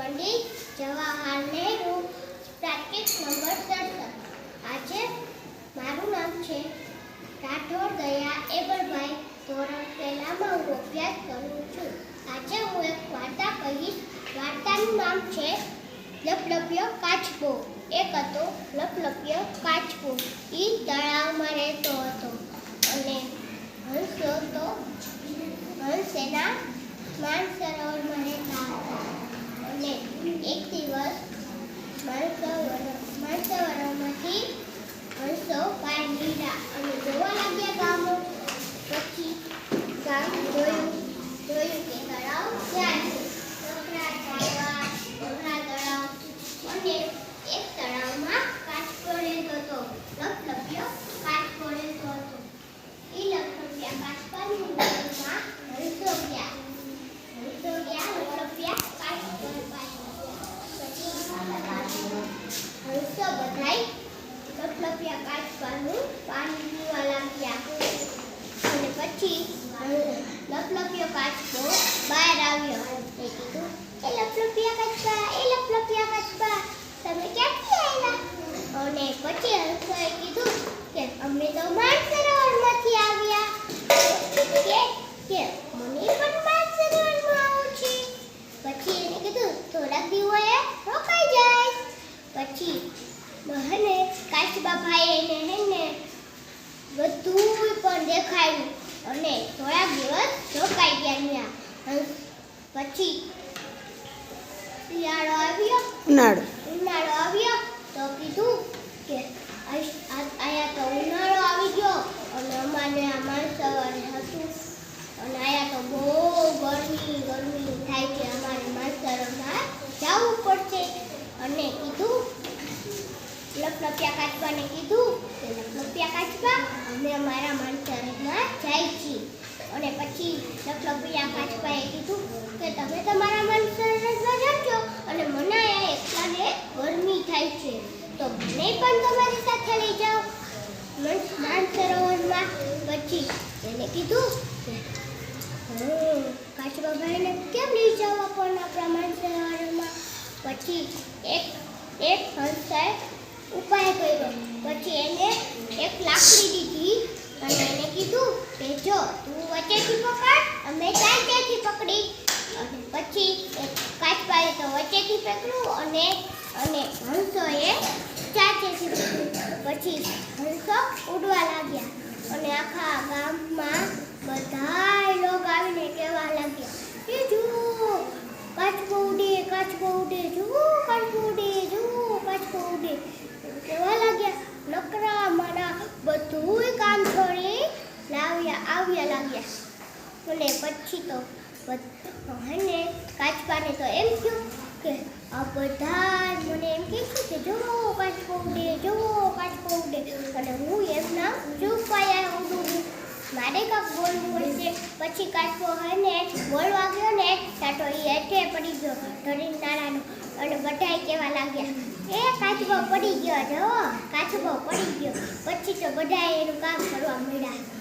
Pandit Jawaharlal Nehru practice number 67 આજે મારું નામ છે રાઠોડ દયા એબલભાઈ ધોરણ પહેલામાં હું અભ્યાસ કરું છું આજે હું એક વાર્તા કહીશ વાર્તાનું નામ છે લપલપ્યો કાચબો એક હતો લપલપ્યો કાચબો ઈ તળાવમાં રહેતો હતો અને હંસ એના માનસરોવરમાં રહેતા હતા અને એક દિવસ માનસરોવરમાંથી હંસો બહાર નીકળ્યા અને જોવા લાગ્યા ગામો પછી ગામ જોયું કે તળાવ ક્યાં છે તળાવ અને એક તળાવમાં કાચબો રહેતો હતો લપલપ્યો કાચબો રહેતો હતો એ લપલપ્યા કાચબાની નજરમાં હંસો ગયા લપલપ્યા કાચબો હંસો બધાય લપલપ્યા કાચબાનું પાણી પીવા લાગ્યા અને પછી લપલપ્યો કાચબો બહાર આવ્યો તે કીધું એ લપલપ્યા કાચબા તમે ક્યાંથી આવ્યા અને પછી હંસોએ કીધું કે અમે તો માનસરોવરમાંથી આવ્યા કે મને પણ માનસરોવરમાં આવું છે પછી એને કીધું થોડાક દિવસે રોકાઈ જાય પછી બહને કાચબા ભાઈ એને બધું પણ દેખાયું અને થોડાક દિવસ રોકાઈ ગયા ત્યાં પછી શિયાળો આવ્યો ઉનાળો આવ્યો તો કીધું કે આયા તો ઉનાળો આવી ગયો અને અમારે આ માનસરોવર હતું અને આયા તો બહુ ગરમી થાય છે અમારે માનસરોવરમાં જવું પડશે અને કીધું લપલપ્યા કાચબાને કીધું કે લપલપ્યા કાચબા અમે અમારા માનસરોવરમાં જાય છીએ અને પછી લપલપ્યા કાચબાએ કીધું કે તમે તમારા માનસરોવરમાં જજો અને મને અહીંયા એકલાને ગરમી થાય છે તો મને પણ તમારી સાથે લઈ જાઓ માનસરોવરમાં પછી એને કીધું કે કાચબા ભાઈને કેમ લઈ જવા પણ આપણા માનસરોવરમાં પછી એક હંસાએ ઉપાય કર્યો પછી એને એક લાકડી દીધી અને એને કીધું કે જો તું વચ્ચેથી પકડ અમે ચાંચેથી પકડી અને પછી કાચબાએ તો વચ્ચેથી પકડ્યું અને હંસોએ ચાંચેથી પકડ્યું પછી હંસો ઉડવા લાગ્યા અને આખા ગામમાં બધા લોક આવીને કહેવા લાગ્યા કે જુઓ કાચબો ઉડે જુઓ કાચબો ઉડે કહેવા લાગ્યા નકરા મારા બધું કામ છોડી આવ્યા લાગ્યા અને પછી તો હને કાચબાને તો એમ થયું કે આ બધા મને એમ કહે છે કે જુઓ કાચબો ઉડે અને હું એમના ચૂપાયા ઉડું મારે કાંક બોલવું પડશે પછી કાચબો હને બોલવા ગયો ને તો એ હેઠે પડી ગયો ધરીને નાણાનો અને બધાય કહેવા લાગ્યા એ કાચબો પડી ગયો પછી તો બધાએ એનું કામ કરવા માંડ્યા